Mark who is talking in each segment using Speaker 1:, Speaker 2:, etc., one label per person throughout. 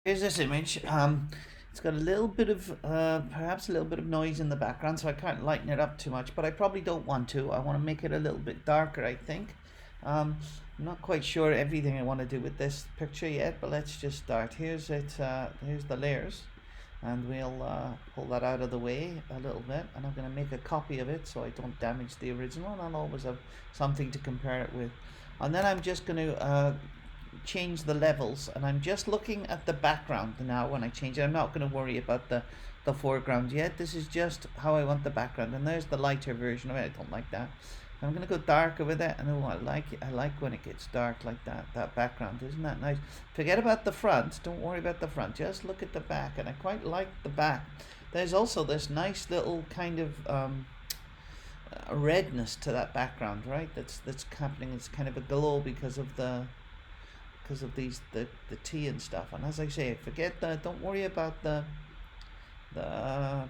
Speaker 1: Here's this image. It's got a little bit of, perhaps a little bit of noise in the background, so I can't lighten it up too much, but I probably don't want to. I want to make it a little bit darker, I think. I'm not quite sure everything I want to do with this picture yet, but let's just start. Here's it. Here's the layers, and we'll pull that out of the way a little bit, and I'm going to make a copy of it so I don't damage the original, and I'll always have something to compare it with. And then I'm just going to change the levels, and I'm just looking at the background now. When I change it, I'm not going to worry about the foreground yet. This is just how I want the background, and there's the lighter version of it. I don't like that. I'm going to go darker with it, and I like it. I like when it gets dark like that background. Isn't that nice? Forget about the front. Don't worry about the front. Just look at the back, and I quite like the back. There's also this nice little kind of redness to that background, right? That's happening. It's kind of a glow because of these the tea and stuff. And as I say, forget that. Don't worry about the the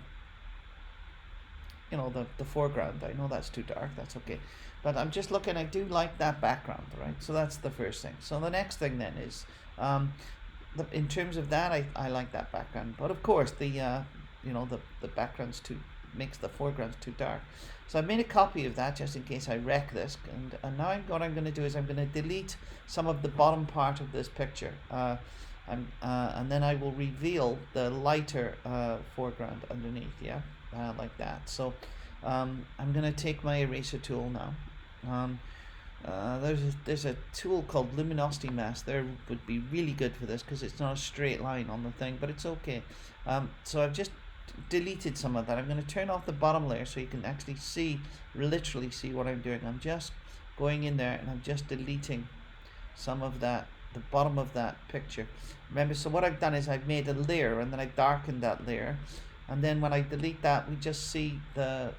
Speaker 1: foreground. I know that's too dark. That's okay. But I'm just looking. I do like that background, right? So that's the first thing. So the next thing then is, in terms of that, I like that background. But of course, the background's too makes the foreground too dark. So I made a copy of that just in case I wreck this, and now what I'm going to do is I'm going to delete some of the bottom part of this picture, and then I will reveal the lighter foreground underneath, yeah, like that. So I'm going to take my eraser tool now. There's a tool called luminosity mask. There would be really good for this because it's not a straight line on the thing, but it's okay. So I've just deleted some of that. I'm going to turn off the bottom layer so you can actually literally see what I'm doing. I'm just going in there and I'm just deleting some of that, the bottom of that picture. Remember, so what I've done is I've made a layer and then I darkened that layer, and then when I delete that, we just see the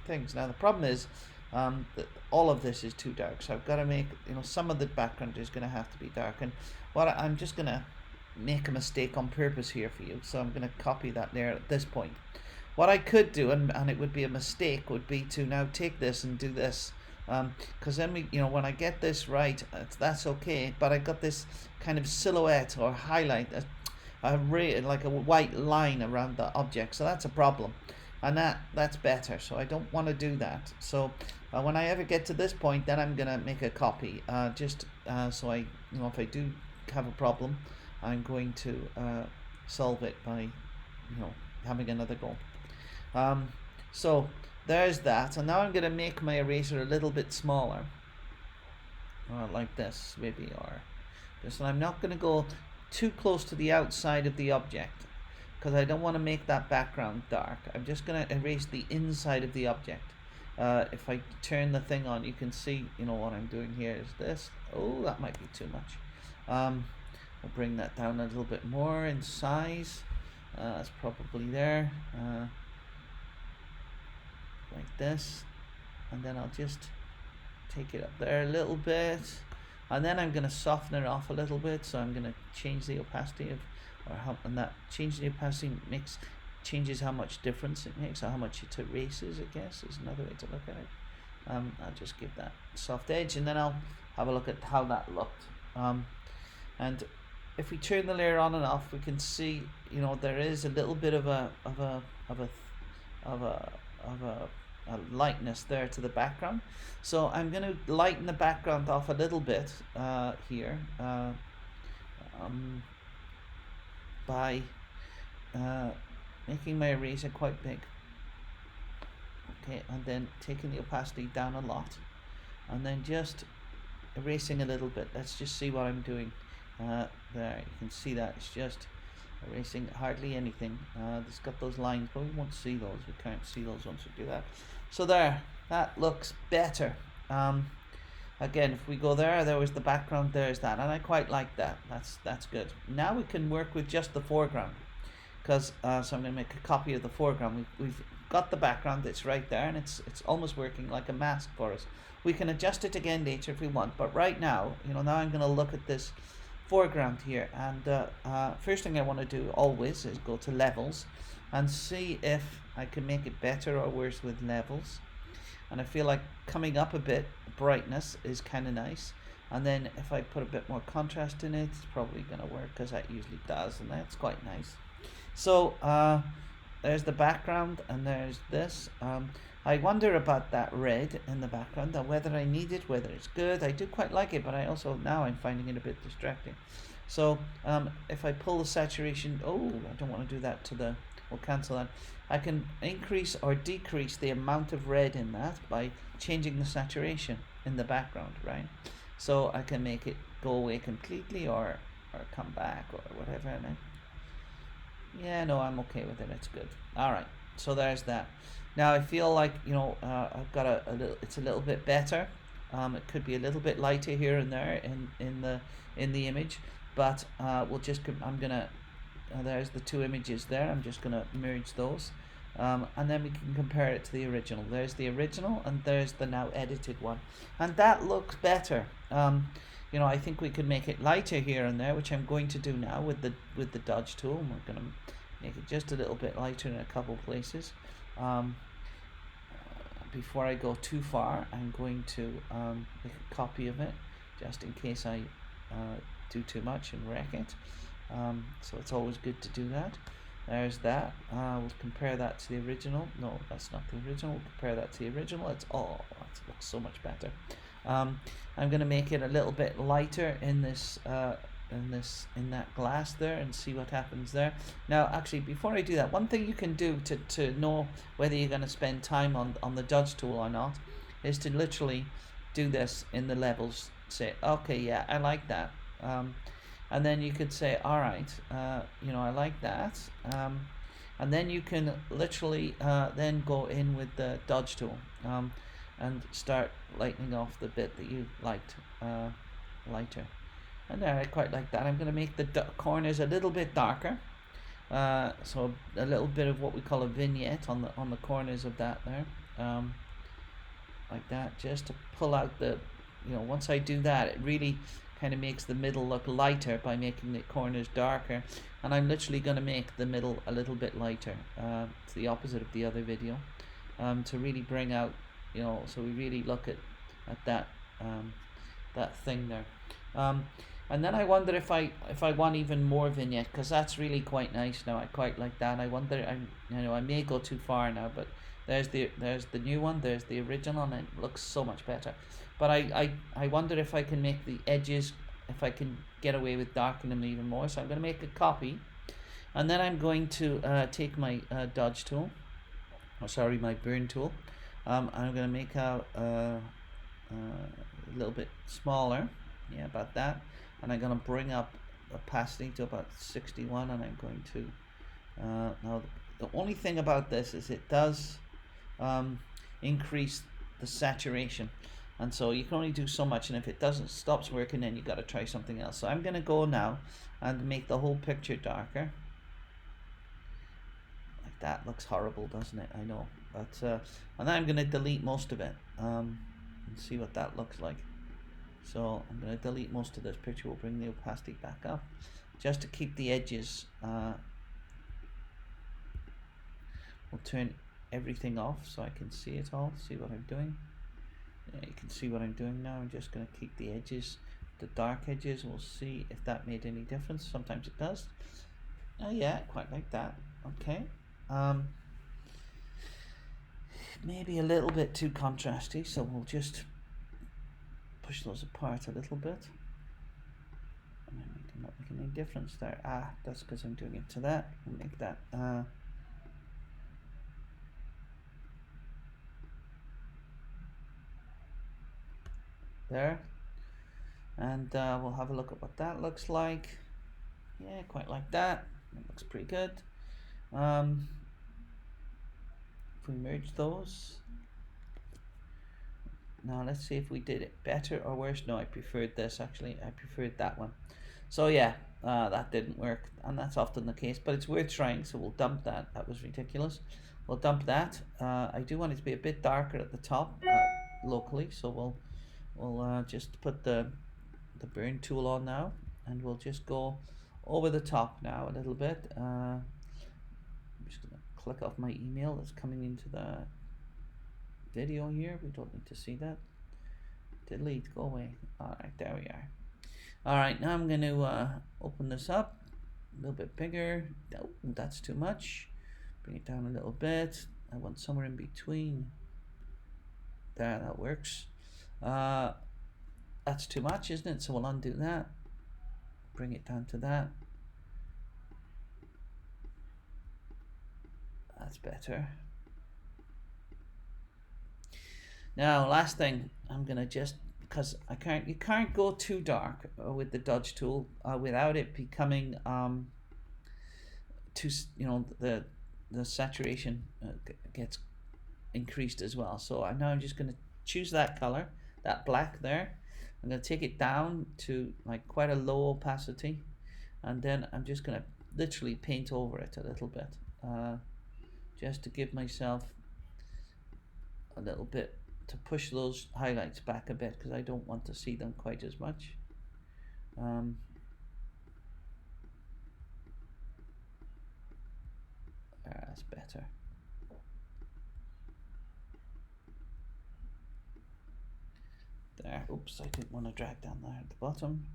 Speaker 1: things. Now the problem is that all of this is too dark, so I've got to make, some of the background is going to have to be dark. And I'm just going to make a mistake on purpose here for you, so I'm going to copy that there at this point. What I could do, and it would be a mistake, would be to now take this and do this, because then when I get this right, that's okay, but I got this kind of silhouette or highlight, like a white line around the object, so that's a problem, and that's better. So I don't want to do that. So when I ever get to this point, then I'm gonna make a copy, so I, if I do have a problem, I'm going to solve it by, having another go. So there's that, and now I'm going to make my eraser a little bit smaller, like this maybe, or this. And I'm not going to go too close to the outside of the object because I don't want to make that background dark. I'm just going to erase the inside of the object. If I turn the thing on, you can see, what I'm doing here is this. Oh, that might be too much. I'll bring that down a little bit more in size. That's probably there, like this, and then I'll just take it up there a little bit, and then I'm going to soften it off a little bit. So I'm going to change the opacity and that changing the opacity changes how much difference it makes, or how much it erases, I guess, is another way to look at it. I'll just give that soft edge, and then I'll have a look at how that looked. And if we turn the layer on and off, we can see, there is a little bit of a lightness there to the background. So I'm going to lighten the background off a little bit here, by making my eraser quite big. Okay, and then taking the opacity down a lot, and then just erasing a little bit. Let's just see what I'm doing. There, you can see that it's just erasing hardly anything. It's got those lines, but we won't see those. We can't see those once we do that. So there, that looks better. Again, if we go there was the background, there's that, and I quite like that. That's good. Now we can work with just the foreground, because so I'm going to make a copy of the foreground. We've got the background, it's right there, and it's almost working like a mask for us. We can adjust it again later if we want, but right now, now I'm going to look at this foreground here, and first thing I want to do always is go to levels and see if I can make it better or worse with levels. And I feel like coming up a bit, brightness is kind of nice. And then if I put a bit more contrast in it, it's probably going to work, because that usually does, and that's quite nice. So there's the background, and there's this. I wonder about that red in the background, whether I need it, whether it's good. I do quite like it, but I also, now I'm finding it a bit distracting. So if I pull the saturation, I don't want to do that to the, we'll cancel that. I can increase or decrease the amount of red in that by changing the saturation in the background, right? So I can make it go away completely, or come back, or whatever. And yeah, no, I'm okay with it. It's good. All right. So there's that. Now I feel like, I've got a little. It's a little bit better. It could be a little bit lighter here and there in the image, but we'll just. I'm gonna. There's the two images there. I'm just gonna merge those, and then we can compare it to the original. There's the original, and there's the now edited one, and that looks better. I think we could make it lighter here and there, which I'm going to do now with the dodge tool. We're going to make it just a little bit lighter in a couple places. Before I go too far, I'm going to make a copy of it, just in case I do too much and wreck it. So it's always good to do that. There's that. We'll compare that to the original. No, that's not the original. We'll compare that to the original. That looks so much better. I'm going to make it a little bit lighter in this in that glass there, and see what happens there. Now, actually, before I do that, one thing you can do to know whether you're going to spend time on the dodge tool or not is to literally do this in the levels. Say, okay, yeah, I like that. And then you could say, all right, I like that. And then you can literally then go in with the dodge tool and start lightening off the bit that you liked lighter. And there, I quite like that. I'm going to make the corners a little bit darker. So a little bit of what we call a vignette on the corners of that there. Like that, just to pull out the, once I do that, it really kind of makes the middle look lighter by making the corners darker. And I'm literally going to make the middle a little bit lighter. It's the opposite of the other video. To really bring out, so we really look at that that thing there. And then I wonder if I want even more vignette, because that's really quite nice now. I quite like that. I wonder, I may go too far now, but there's the new one, there's the original, and it looks so much better. But I wonder if I can make the edges, if I can get away with darkening them even more. So I'm going to make a copy, and then I'm going to take my dodge tool, my burn tool. I'm going to make a little bit smaller, about that, and I'm going to bring up opacity to about 61, and I'm going to now the only thing about this is it does increase the saturation, and so you can only do so much, and if it stops working, then you got to try something else. So I'm going to go now and make the whole picture darker. Like that looks horrible, doesn't it? I know, but and then I'm going to delete most of it and see what that looks like. So I'm going to delete most of this picture. We'll bring the opacity back up just to keep the edges. We'll turn everything off so I can see it all, see what I'm doing. Yeah, you can see what I'm doing now. I'm just going to keep the edges, the dark edges. We'll see if that made any difference. Sometimes it does. Yeah, quite like that. Okay. Maybe a little bit too contrasty, so we'll just push those apart a little bit. I'm not making any difference there. That's because I'm doing it to that. We'll make that there, and we'll have a look at what that looks like. Yeah, quite like that. It looks pretty good. If we merge those, now let's see if we did it better or worse. No, I preferred this actually. I preferred that one. So yeah, that didn't work, and that's often the case, but it's worth trying. So we'll dump that. That was ridiculous. We'll dump that. I do want it to be a bit darker at the top locally, so we'll just put the burn tool on now, and we'll just go over the top now a little bit. I'm just gonna click off my email that's coming into the video here. We don't need to see that. delete, go away. Alright, there we are. Alright, now I'm going to open this up a little bit bigger. Oh, that's too much. Bring it down a little bit. I want somewhere in between. There, that works. That's too much, isn't it? So we'll undo that. Bring it down to that. That's better. Now, last thing, I'm gonna just, because you can't go too dark with the dodge tool without it becoming too, the saturation gets increased as well. So I'm just gonna choose that color, that black there. I'm gonna take it down to like quite a low opacity, and then I'm just gonna literally paint over it a little bit, just to give myself a little bit to push those highlights back a bit, because I don't want to see them quite as much. That's better. There, oops, I didn't want to drag down there at the bottom.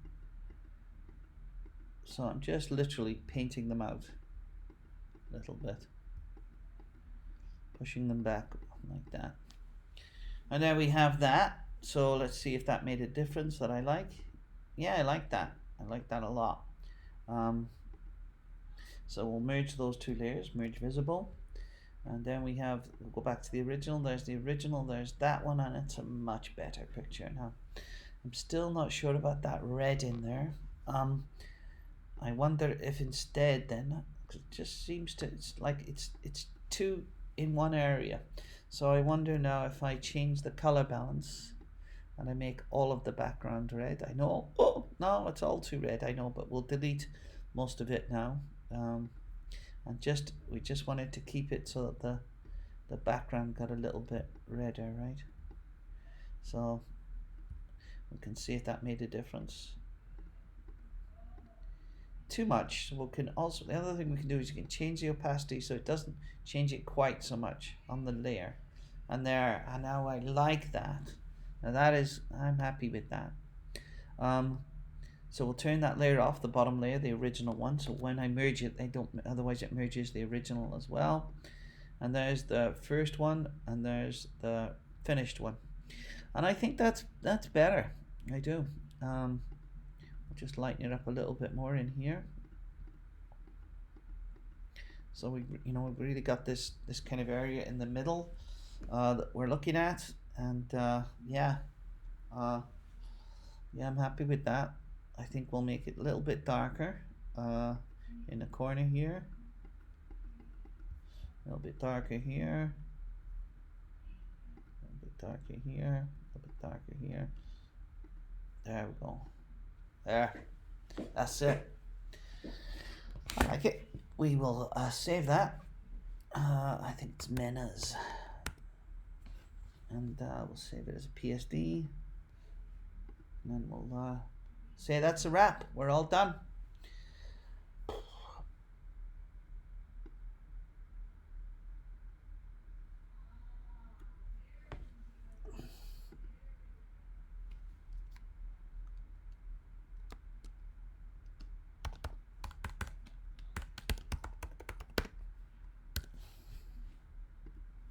Speaker 1: So I'm just literally painting them out a little bit, pushing them back like that. And there we have that. So let's see if that made a difference that I like. Yeah, I like that. I like that a lot. So we'll merge those two layers, merge visible. And then we'll go back to the original. There's the original, there's that one, and it's a much better picture now. I'm still not sure about that red in there. I wonder if instead then, cause it just seems to, it's like it's two in one area. So I wonder now if I change the color balance and I make all of the background red. I know, oh no, it's all too red, I know, but we'll delete most of it now. And we just wanted to keep it so that the background got a little bit redder, right? So we can see if that made a difference. Too much. So we can also, the other thing we can do is you can change the opacity so it doesn't change it quite so much on the layer. And there, and now I like that. Now that is, I'm happy with that. So we'll turn that layer off, the bottom layer, the original one. So when I merge it, otherwise it merges the original as well. And there's the first one, and there's the finished one. And I think that's better. I do. I'll just lighten it up a little bit more in here. So we've really got this kind of area in the middle that we're looking at, and yeah, I'm happy with that. I think we'll make it a little bit darker in the corner here, a little bit darker here, a little bit darker here, a little bit darker here. There we go. There, that's it. I like it. We will save that. I think it's Mena's, and we'll save it as a PSD, and then we'll say that's a wrap. We're all done.